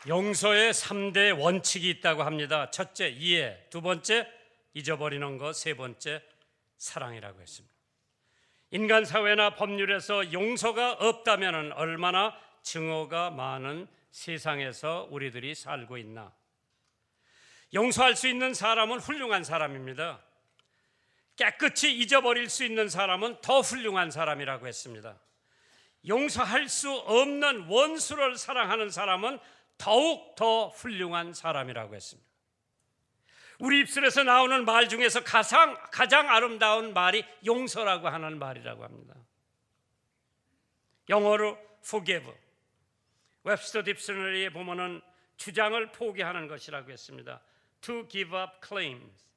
용서의 3대 원칙이 있다고 합니다. 첫째, 이해. 두 번째, 잊어버리는 것. 세 번째, 사랑이라고 했습니다. 인간 사회나 법률에서 용서가 없다면 얼마나 증오가 많은 세상에서 우리들이 살고 있나. 용서할 수 있는 사람은 훌륭한 사람입니다. 깨끗이 잊어버릴 수 있는 사람은 더 훌륭한 사람이라고 했습니다. 용서할 수 없는 원수를 사랑하는 사람은 더욱 더 훌륭한 사람이라고 했습니다. 우리 입술에서 나오는 말 중에서 가장 아름다운 말이 용서라고 하는 말이라고 합니다. 영어로 forgive. 웹스터 딕셔너리에 보면은 주장을 포기하는 것이라고 했습니다. To give up claims.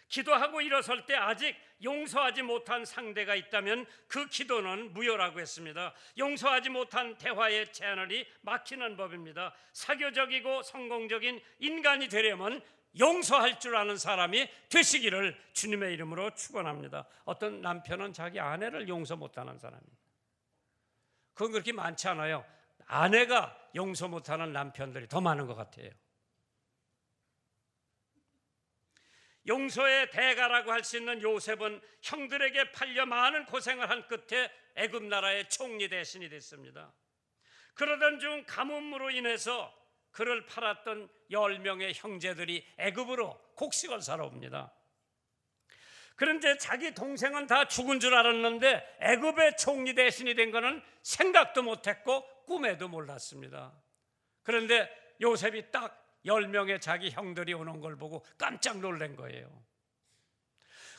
기도하고 일어설 때 아직 용서하지 못한 상대가 있다면 그 기도는 무효라고 했습니다. 용서하지 못한 대화의 채널이 막히는 법입니다. 사교적이고 성공적인 인간이 되려면 용서할 줄 아는 사람이 되시기를 주님의 이름으로 축원합니다. 어떤 남편은 자기 아내를 용서 못하는 사람입니다. 그건 그렇게 많지 않아요. 아내가 용서 못하는 남편들이 더 많은 것 같아요. 용서의 대가라고 할 수 있는 요셉은 형들에게 팔려 많은 고생을 한 끝에 애굽 나라의 총리 대신이 됐습니다. 그러던 중 가뭄으로 인해서 그를 팔았던 10명의 형제들이 애굽으로 곡식을 사러 옵니다. 그런데 자기 동생은 다 죽은 줄 알았는데 애굽의 총리 대신이 된 것은 생각도 못했고 꿈에도 몰랐습니다. 그런데 요셉이 딱 10명의 자기 형들이 오는 걸 보고 깜짝 놀란 거예요.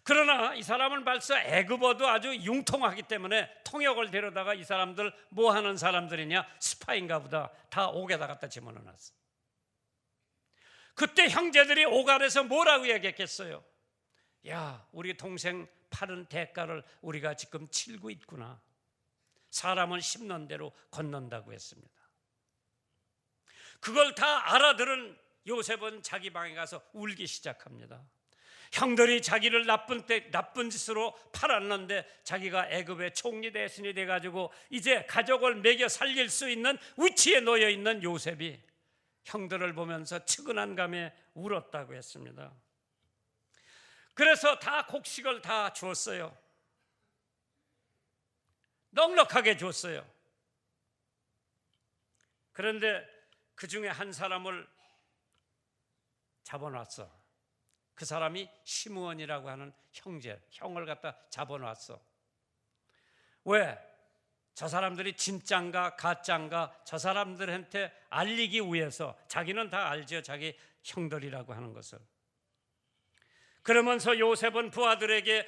그러나 이 사람은 벌써 애굽어도 아주 융통하기 때문에 통역을 데려다가 이 사람들 뭐 하는 사람들이냐, 스파인가 보다, 다 옥에다 갖다 집어넣어놨어. 그때 형제들이 옥 아래서 뭐라고 얘기했겠어요? 야, 우리 동생 팔은 대가를 우리가 지금 치르고 있구나. 사람은 심는 대로 걷는다고 했습니다. 그걸 다 알아들은 요셉은 자기 방에 가서 울기 시작합니다. 형들이 자기를 나쁜 짓으로 팔았는데 자기가 애굽의 총리 대신이 돼가지고 이제 가족을 먹여 살릴 수 있는 위치에 놓여 있는 요셉이 형들을 보면서 측은한 감에 울었다고 했습니다. 그래서 다 곡식을 다 주었어요. 넉넉하게 줬어요. 그런데 그 중에 한 사람을 잡아놨어. 그 사람이 시므온이라고 하는 형을 갖다 잡아놨어. 왜? 저 사람들이 진짠가 가짠가 저 사람들한테 알리기 위해서. 자기는 다 알죠, 자기 형들이라고 하는 것을. 그러면서 요셉은 부하들에게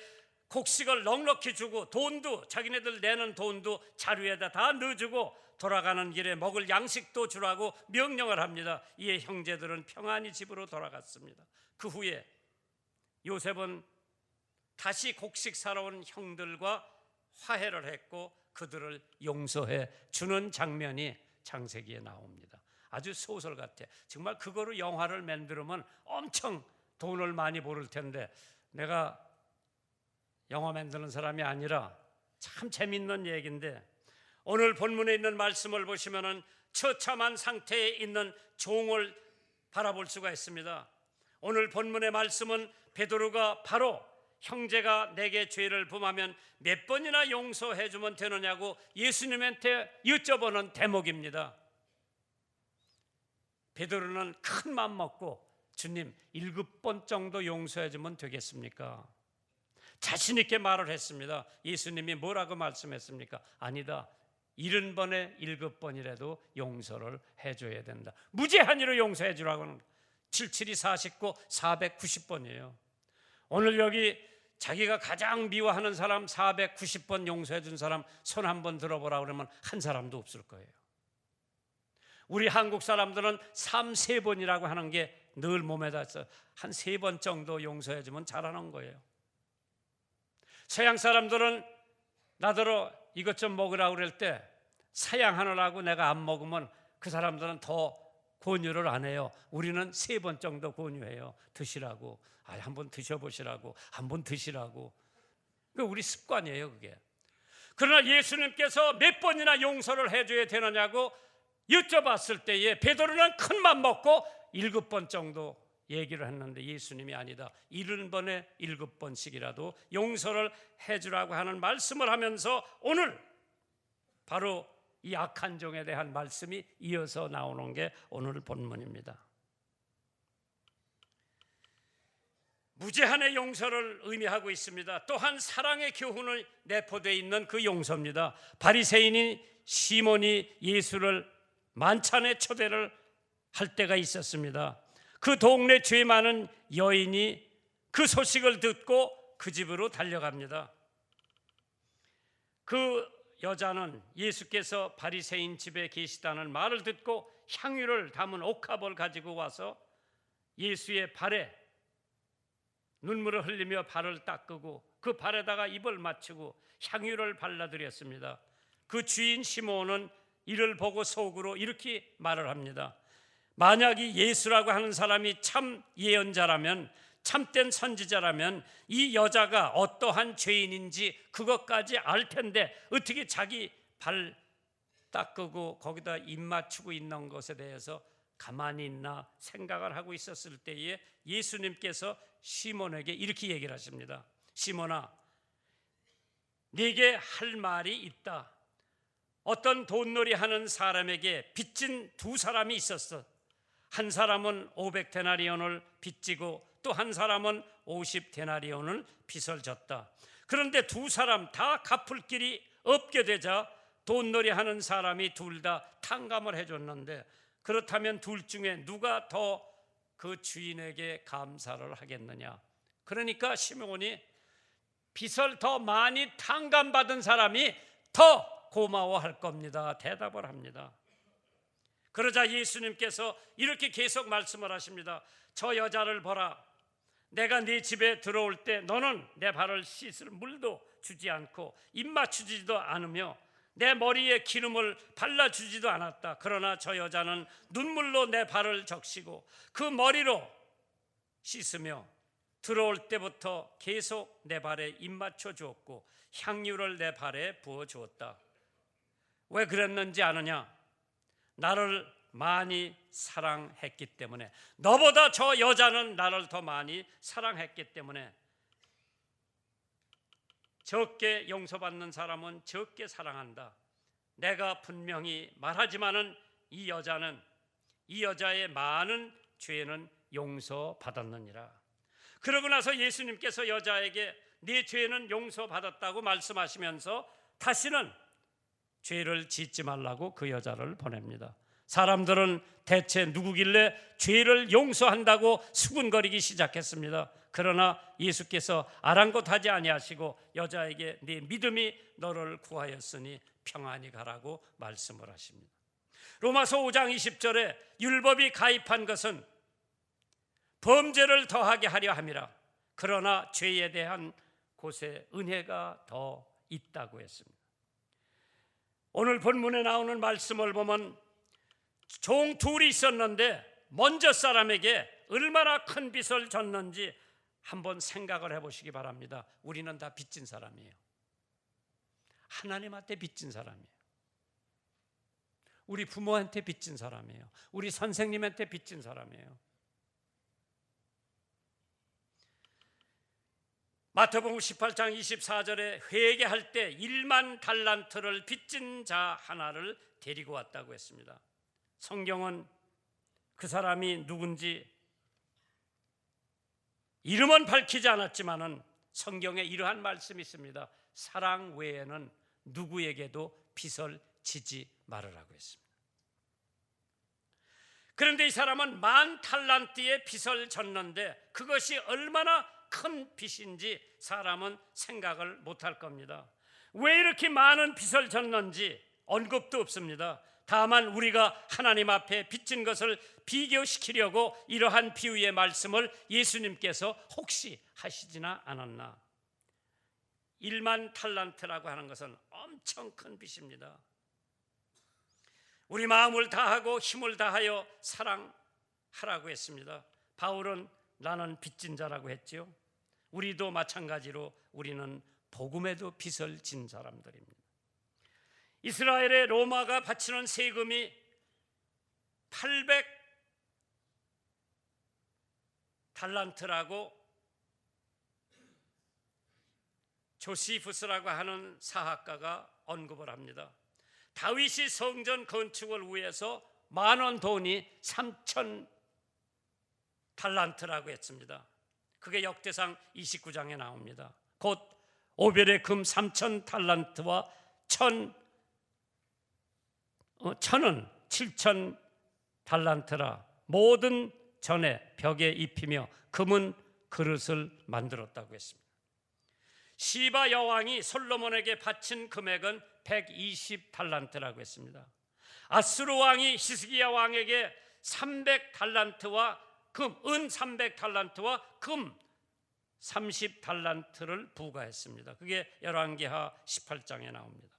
곡식을 넉넉히 주고 돈도, 자기네들 내는 돈도 자루에다 다 넣어주고 돌아가는 길에 먹을 양식도 주라고 명령을 합니다. 이에 형제들은 평안히 집으로 돌아갔습니다. 그 후에 요셉은 다시 곡식 사러 온 형들과 화해를 했고 그들을 용서해 주는 장면이 창세기에 나옵니다. 아주 소설 같아. 정말 그거로 영화를 만들면 엄청 돈을 많이 벌을 텐데, 내가 영화 만드는 사람이 아니라 참 재밌는 얘기인데, 오늘 본문에 있는 말씀을 보시면은 처참한 상태에 있는 종을 바라볼 수가 있습니다. 오늘 본문의 말씀은 베드로가 바로 형제가 내게 죄를 범하면 몇 번이나 용서해 주면 되느냐고 예수님한테 여쭤보는 대목입니다. 베드로는 큰 맘 먹고 주님 7번 정도 용서해 주면 되겠습니까? 자신 있게 말을 했습니다. 예수님이 뭐라고 말씀했습니까? 아니다. 70번에 7번이라도 용서를 해줘야 된다. 무제한으로 용서해 주라고 하는 77이 49, 490번이에요. 오늘 여기 자기가 가장 미워하는 사람 490번 용서해 준 사람 손 한번 들어보라 그러면 한 사람도 없을 거예요. 우리 한국 사람들은 3-4번이라고 하는 게 늘 몸에다 써. 한 3번 정도 용서해 주면 잘하는 거예요. 서양 사람들은 나더러 이것 좀 먹으라고 그럴 때 사양하느라고 내가 안 먹으면 그 사람들은 더 권유를 안 해요. 우리는 3번 정도 권유해요. 드시라고. 한번 드셔보시라고. 한번 드시라고. 그 우리 습관이에요, 그게. 그러나 예수님께서 몇 번이나 용서를 해줘야 되느냐고 여쭤봤을 때에 베드로는 큰 맘 먹고 7번 정도 얘기를 했는데 예수님이 아니다, 70번에 7번씩이라도 용서를 해주라고 하는 말씀을 하면서 오늘 바로 이 악한 종에 대한 말씀이 이어서 나오는 게 오늘 본문입니다. 무제한의 용서를 의미하고 있습니다. 또한 사랑의 교훈을 내포되어 있는 그 용서입니다. 바리새인인 시몬이 예수를 만찬에 초대를 할 때가 있었습니다. 그 동네 죄 많은 여인이 그 소식을 듣고 그 집으로 달려갑니다. 그 여자는 예수께서 바리새인 집에 계시다는 말을 듣고 향유를 담은 옥합을 가지고 와서 예수의 발에 눈물을 흘리며 발을 닦고 그 발에다가 입을 맞추고 향유를 발라드렸습니다. 그 주인 시몬은 이를 보고 속으로 이렇게 말을 합니다. 만약에 예수라고 하는 사람이 참 예언자라면, 참된 선지자라면 이 여자가 어떠한 죄인인지 그것까지 알 텐데 어떻게 자기 발 닦고 거기다 입 맞추고 있는 것에 대해서 가만히 있나 생각을 하고 있었을 때에 예수님께서 시몬에게 이렇게 얘기를 하십니다. 시몬아, 네게 할 말이 있다. 어떤 돈놀이 하는 사람에게 빚진 2사람이 있었어. 한 사람은 500데나리온을 빚지고 또 한 사람은 50데나리온을 빚을 졌다. 그런데 2사람 다 갚을 길이 없게 되자 돈놀이 하는 사람이 둘 다 탕감을 해줬는데, 그렇다면 둘 중에 누가 더 그 주인에게 감사를 하겠느냐? 그러니까 시몬이 빚을 더 많이 탕감받은 사람이 더 고마워할 겁니다. 대답을 합니다. 그러자 예수님께서 이렇게 계속 말씀을 하십니다. 저 여자를 보라. 내가 네 집에 들어올 때 너는 내 발을 씻을 물도 주지 않고 입 맞추지도 않으며 내 머리에 기름을 발라주지도 않았다. 그러나 저 여자는 눈물로 내 발을 적시고 그 머리로 씻으며 들어올 때부터 계속 내 발에 입 맞춰 주었고 향유를 내 발에 부어 주었다. 왜 그랬는지 아느냐? 나를 많이 사랑했기 때문에. 너보다 저 여자는 나를 더 많이 사랑했기 때문에. 적게 용서받는 사람은 적게 사랑한다. 내가 분명히 말하지만은 이 여자의 많은 죄는 용서받았느니라. 그러고 나서 예수님께서 여자에게 네 죄는 용서받았다고 말씀하시면서 다시는 죄를 짓지 말라고 그 여자를 보냅니다. 사람들은 대체 누구길래 죄를 용서한다고 수군거리기 시작했습니다. 그러나 예수께서 아랑곳하지 아니하시고 여자에게 네 믿음이 너를 구하였으니 평안히 가라고 말씀을 하십니다. 로마서 5장 20절에 율법이 가입한 것은 범죄를 더하게 하려 함이라. 그러나 죄에 대한 곳에 은혜가 더 있다고 했습니다. 오늘 본문에 나오는 말씀을 보면 종 둘이 있었는데 먼저 사람에게 얼마나 큰 빚을 졌는지 한번 생각을 해보시기 바랍니다. 우리는 다 빚진 사람이에요. 하나님한테 빚진 사람이에요. 우리 부모한테 빚진 사람이에요. 우리 선생님한테 빚진 사람이에요. 마태복음 18장 24절에 회개할 때 1만 달란트를 빚진 자 하나를 데리고 왔다고 했습니다. 성경은 그 사람이 누군지 이름은 밝히지 않았지만은 성경에 이러한 말씀이 있습니다. 사랑 외에는 누구에게도 빚을 지지 말으라고 했습니다. 그런데 이 사람은 10,000달란트의 빚을 졌는데 그것이 얼마나 큰 빚인지 사람은 생각을 못할 겁니다. 왜 이렇게 많은 빚을 졌는지 언급도 없습니다. 다만 우리가 하나님 앞에 빚진 것을 비교시키려고 이러한 비유의 말씀을 예수님께서 혹시 하시지나 않았나. 1만 달란트라고 하는 것은 엄청 큰 빚입니다. 우리 마음을 다하고 힘을 다하여 사랑하라고 했습니다. 바울은 나는 빚진 자라고 했지요. 우리도 마찬가지로 우리는 복음에도 빚을 진 사람들입니다. 이스라엘의 로마가 바치는 세금이 800달란트라고 조시푸스라고 하는 사학가가 언급을 합니다. 다윗이 성전 건축을 위해서 많은 돈이 3000달란트라고 했습니다. 그게 역대상 29장에 나옵니다. 곧 오벨의 금 3000달란트와 천은 7000달란트라 모든 전에 벽에 입히며 금은 그릇을 만들었다고 했습니다. 시바 여왕이 솔로몬에게 바친 금액은 120달란트라고 했습니다. 아수르 왕이 히스기야 왕에게 300달란트와 은 300달란트와 금 30달란트를 부과했습니다. 그게 열왕기하 18장에 나옵니다.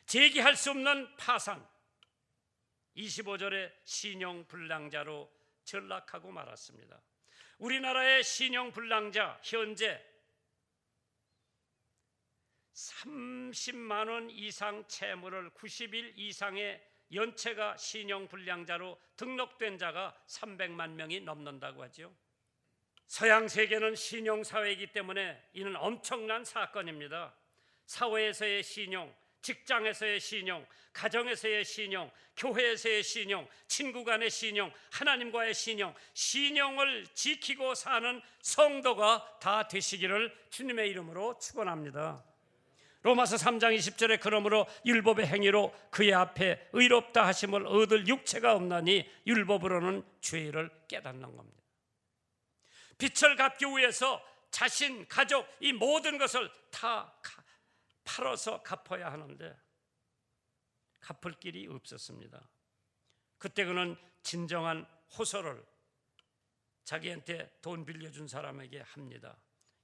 제기할 수 없는 파산, 25절에 신용불량자로 전락하고 말았습니다. 우리나라의 신용불량자 현재 30만 원 이상 채무를 90일 이상의 연체가 신용불량자로 등록된 자가 300만 명이 넘는다고 하죠. 서양 세계는 신용사회이기 때문에 이는 엄청난 사건입니다. 사회에서의 신용, 직장에서의 신용, 가정에서의 신용, 교회에서의 신용, 친구 간의 신용, 하나님과의 신용, 신용을 지키고 사는 성도가 다 되시기를 주님의 이름으로 축원합니다. 로마서 3장 20절에 그러므로 율법의 행위로 그의 앞에 의롭다 하심을 얻을 육체가 없나니 율법으로는 죄를 깨닫는 겁니다. 빚을 갚기 위해서 자신, 가족 이 모든 것을 다 팔아서 갚아야 하는데 갚을 길이 없었습니다. 그때 그는 진정한 호소를 자기한테 돈 빌려준 사람에게 합니다.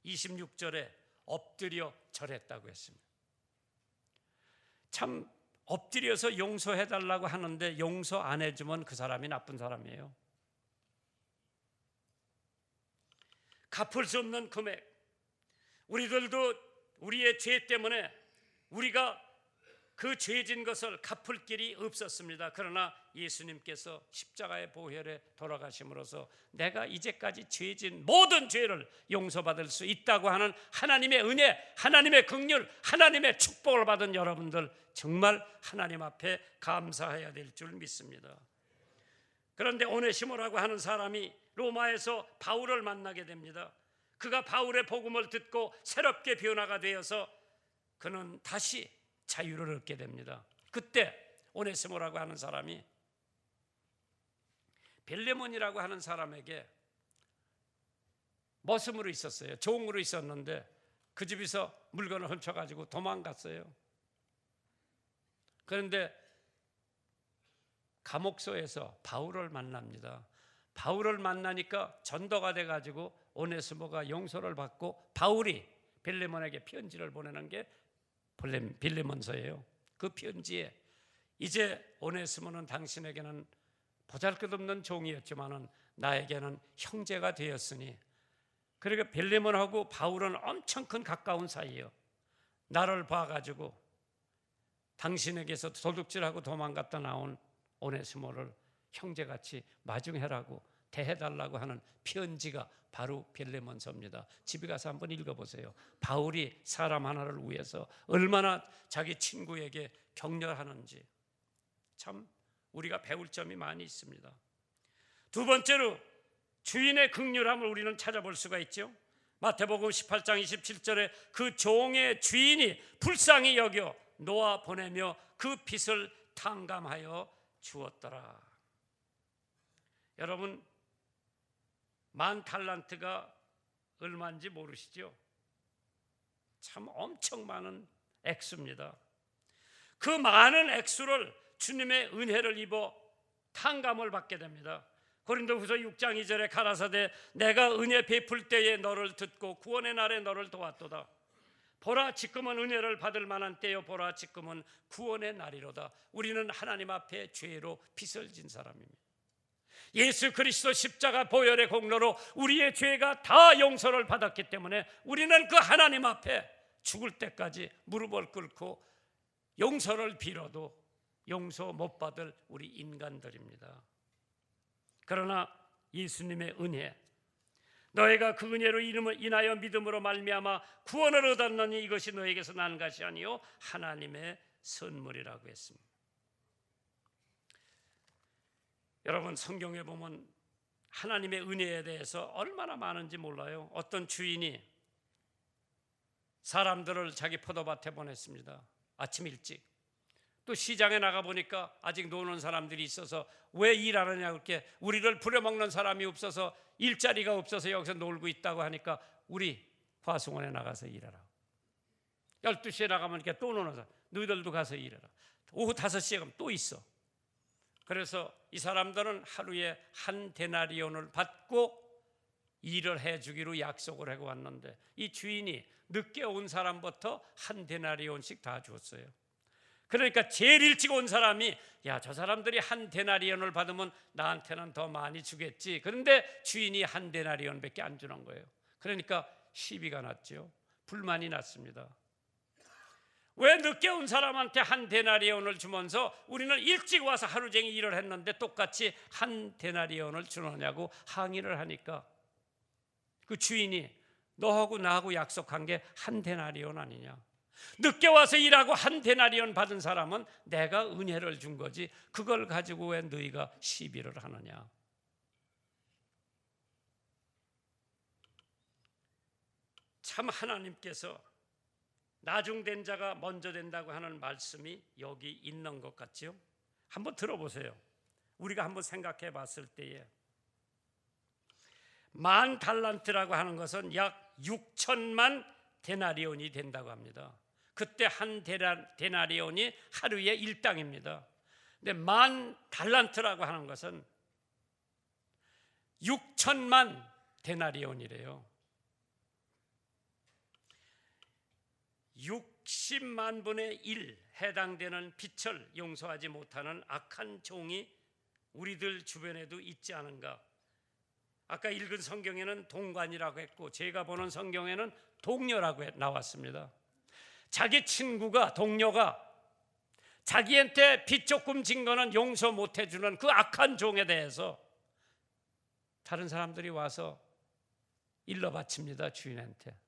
26절에 엎드려 절했다고 했습니다. 참 엎드려서 용서해달라고 하는데 용서 안 해주면 그 사람이 나쁜 사람이에요. 갚을 수 없는 금액, 우리들도 우리의 죄 때문에 우리가 그 죄진 것을 갚을 길이 없었습니다. 그러나 예수님께서 십자가의 보혈에 돌아가심으로써 내가 이제까지 죄진 모든 죄를 용서받을 수 있다고 하는 하나님의 은혜, 하나님의 긍휼, 하나님의 축복을 받은 여러분들 정말 하나님 앞에 감사해야 될 줄 믿습니다. 그런데 오네시모라고 하는 사람이 로마에서 바울을 만나게 됩니다. 그가 바울의 복음을 듣고 새롭게 변화가 되어서 그는 다시 자유를 얻게 됩니다. 그때 오네시모라고 하는 사람이 빌레몬이라고 하는 사람에게 머슴으로 있었어요. 종으로 있었는데 그 집에서 물건을 훔쳐가지고 도망갔어요. 그런데 감옥소에서 바울을 만납니다. 바울을 만나니까 전도가 돼가지고 오네시모가 용서를 받고 바울이 빌레몬에게 편지를 보내는 게 빌레몬서예요. 그 편지에 이제 오네시모는 당신에게는 보잘것없는 종이었지만은 나에게는 형제가 되었으니, 그러니까 빌레몬하고 바울은 엄청 큰 가까운 사이예요. 나를 봐가지고 당신에게서 도둑질하고 도망갔다 나온 오네시모를 형제같이 마중해라고 대해달라고 하는 편지가 바로 빌레몬서입니다. 집에 가서 한번 읽어보세요. 바울이 사람 하나를 위해서 얼마나 자기 친구에게 격려하는지 참 우리가 배울 점이 많이 있습니다. 두 번째로 주인의 긍휼함을 우리는 찾아볼 수가 있죠. 마태복음 18장 27절에 그 종의 주인이 불쌍히 여겨 놓아 보내며 그 빚을 탕감하여 주었더라. 여러분, 10,000달란트가 얼마인지 모르시죠? 참 엄청 많은 액수입니다. 그 많은 액수를 주님의 은혜를 입어 탕감을 받게 됩니다. 고린도후서 6장 2절에 가라사대 내가 은혜 베풀 때에 너를 듣고 구원의 날에 너를 도왔도다. 보라 지금은 은혜를 받을 만한 때요 보라 지금은 구원의 날이로다. 우리는 하나님 앞에 죄로 빚을 진 사람입니다. 예수 그리스도 십자가 보혈의 공로로 우리의 죄가 다 용서를 받았기 때문에 우리는 그 하나님 앞에 죽을 때까지 무릎을 꿇고 용서를 빌어도 용서 못 받을 우리 인간들입니다. 그러나 예수님의 은혜, 너희가 그 은혜로 인하여 믿음으로 말미암아 구원을 얻었느니 이것이 너에게서 난 것이 아니요 하나님의 선물이라고 했습니다. 여러분, 성경에 보면 하나님의 은혜에 대해서 얼마나 많은지 몰라요. 어떤 주인이 사람들을 자기 포도밭에 보냈습니다. 아침 일찍. 또 시장에 나가 보니까 아직 노는 사람들이 있어서 왜 일하느냐고, 이렇게 우리를 부려먹는 사람이 없어서, 일자리가 없어서 여기서 놀고 있다고 하니까 우리 과수원에 나가서 일하라. 12시에 나가면 이렇게 또 노는 사람, 너희들도 가서 일하라. 오후 5시에 가면 또 있어. 그래서 이 사람들은 하루에 한 데나리온을 받고 일을 해주기로 약속을 하고 왔는데, 이 주인이 늦게 온 사람부터 한 데나리온씩 다 줬어요. 그러니까 제일 일찍 온 사람이, 야, 저 사람들이 한 데나리온을 받으면 나한테는 더 많이 주겠지. 그런데 주인이 한 데나리온밖에 안 주는 거예요. 그러니까 시비가 났죠. 불만이 났습니다. 왜 늦게 온 사람한테 한 데나리온을 주면서 우리는 일찍 와서 하루 종일 일을 했는데 똑같이 한 데나리온을 주느냐고 항의를 하니까, 그 주인이 너하고 나하고 약속한 게 한 데나리온 아니냐, 늦게 와서 일하고 한 데나리온 받은 사람은 내가 은혜를 준 거지, 그걸 가지고 왜 너희가 시비를 하느냐. 참 하나님께서 나중된 자가 먼저 된다고 하는 말씀이 여기 있는 것 같죠? 한번 들어보세요. 우리가 한번 생각해 봤을 때에, 10,000달란트라고 하는 것은 약 6천만 데나리온이 된다고 합니다. 그때 한 데나리온이 하루에 일당입니다. 근데 10,000달란트라고 하는 것은 6천만 데나리온이래요. 60만 분의 1 해당되는 빚을 용서하지 못하는 악한 종이 우리들 주변에도 있지 않은가. 아까 읽은 성경에는 동관이라고 했고, 제가 보는 성경에는 동료라고 나왔습니다. 자기 친구가, 동료가 자기한테 빚 조금 진 거는 용서 못 해주는 그 악한 종에 대해서 다른 사람들이 와서 일러 바칩니다. 주인한테.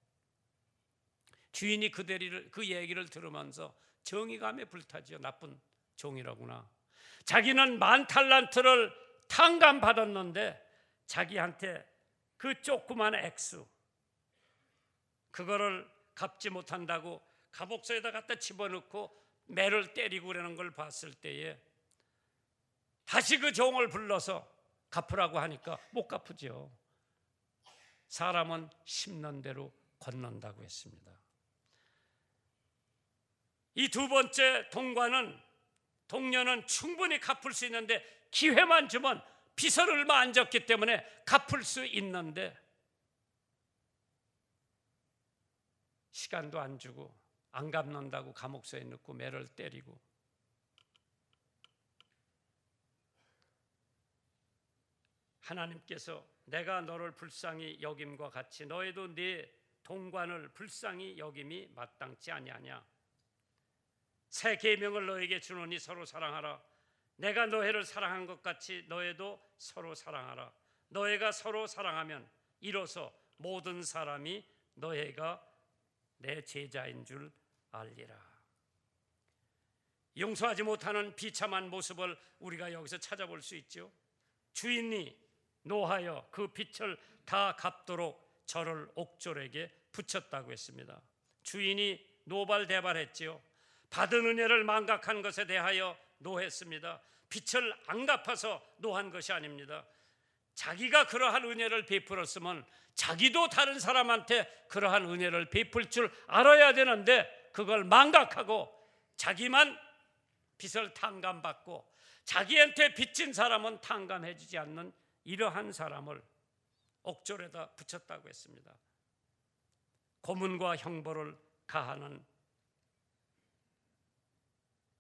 주인이 그 얘기를 들으면서 정의감에 불타지요. 나쁜 종이라구나. 자기는 10,000달란트를 탕감받았는데 자기한테 그 조그만 액수, 그거를 갚지 못한다고 갑옥소에다 갖다 집어넣고 매를 때리고 그러는 걸 봤을 때에 다시 그 종을 불러서 갚으라고 하니까 못 갚으죠. 사람은 심는 대로 걷는다고 했습니다. 이 두 번째 동료는 충분히 갚을 수 있는데, 기회만 주면 빚을 얼마 안 졌기 때문에 갚을 수 있는데 시간도 안 주고 안 갚는다고 감옥소에 넣고 매를 때리고. 하나님께서 내가 너를 불쌍히 여김과 같이 너희도 네 동관을 불쌍히 여김이 마땅치 아니하냐. 새 계명을 너에게 주노니 서로 사랑하라. 내가 너희를 사랑한 것 같이 너희도 서로 사랑하라. 너희가 서로 사랑하면 이로써 모든 사람이 너희가 내 제자인 줄 알리라. 용서하지 못하는 비참한 모습을 우리가 여기서 찾아볼 수 있죠. 주인이 노하여 그 빚을 다 갚도록 저를 옥졸에게 붙였다고 했습니다. 주인이 노발대발했지요. 받은 은혜를 망각한 것에 대하여 노했습니다. 빚을 안 갚아서 노한 것이 아닙니다. 자기가 그러한 은혜를 베풀었으면 자기도 다른 사람한테 그러한 은혜를 베풀 줄 알아야 되는데, 그걸 망각하고 자기만 빚을 탕감받고 자기한테 빚진 사람은 탕감해주지 않는 이러한 사람을 옥졸에다 붙였다고 했습니다. 고문과 형벌을 가하는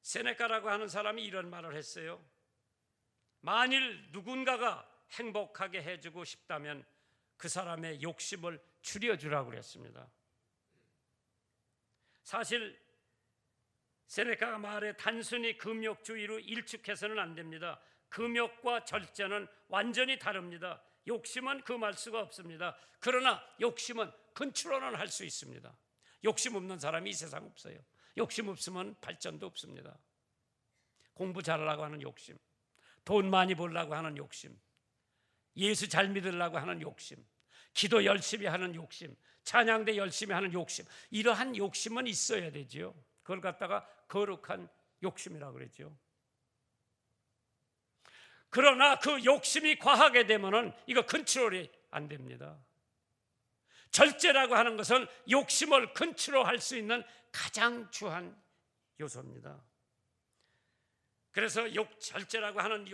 세네카라고 하는 사람이 이런 말을 했어요. 만일 누군가가 행복하게 해주고 싶다면 그 사람의 욕심을 줄여주라고 그랬습니다. 사실 세네카가 말해 단순히 금욕주의로 일축해서는 안 됩니다. 금욕과 절제는 완전히 다릅니다. 욕심은 금할 수가 없습니다. 그러나 욕심은 컨트롤은 할 수 있습니다. 욕심 없는 사람이 이 세상 없어요. 욕심 없으면 발전도 없습니다. 공부 잘하려고 하는 욕심, 돈 많이 벌려고 하는 욕심, 예수 잘 믿으려고 하는 욕심, 기도 열심히 하는 욕심, 찬양대 열심히 하는 욕심, 이러한 욕심은 있어야 되죠. 그걸 갖다가 거룩한 욕심이라고 그러죠. 그러나 그 욕심이 과하게 되면은 이거 컨트롤이 안 됩니다. 절제라고 하는 것은 욕심을 컨트롤할 수 있는 가장 중요한 요소입니다. 그래서 절제라고 하는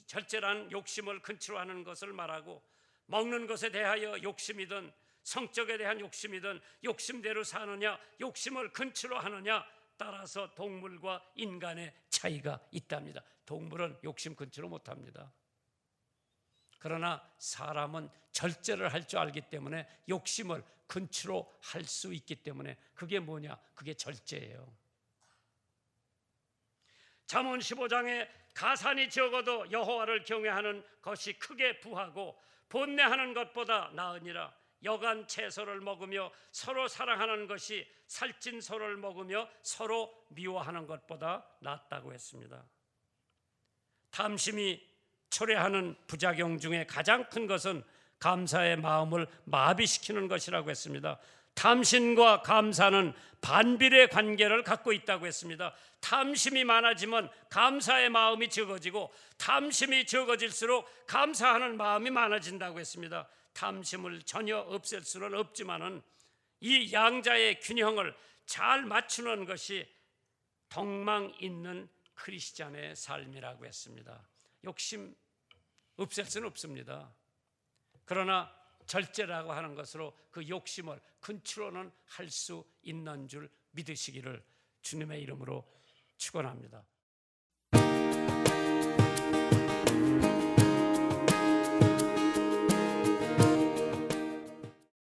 절제라는 욕심을 컨트롤하는 것을 말하고, 먹는 것에 대하여 욕심이든 성적에 대한 욕심이든 욕심대로 사느냐 욕심을 컨트롤하느냐 따라서 동물과 인간의 차이가 있답니다. 동물은 욕심 컨트롤 못합니다. 그러나 사람은 절제를 할 줄 알기 때문에 욕심을 컨트롤할 수 있기 때문에 그게 뭐냐? 그게 절제예요. 잠언 15장에 가산이 적어도 여호와를 경외하는 것이 크게 부하고 번뇌하는 것보다 나으니라. 여간 채소를 먹으며 서로 사랑하는 것이 살찐 소를 먹으며 서로 미워하는 것보다 낫다고 했습니다. 탐심이 초래하는 부작용 중에 가장 큰 것은 감사의 마음을 마비시키는 것이라고 했습니다. 탐심과 감사는 반비례 관계를 갖고 있다고 했습니다. 탐심이 많아지면 감사의 마음이 적어지고, 탐심이 적어질수록 감사하는 마음이 많아진다고 했습니다. 탐심을 전혀 없앨 수는 없지만은 이 양자의 균형을 잘 맞추는 것이 덕망 있는 크리스찬의 삶이라고 했습니다. 욕심 없앨 수는 없습니다. 그러나 절제라고 하는 것으로 그 욕심을 컨트롤은 할 수 있는 줄 믿으시기를 주님의 이름으로 축원합니다.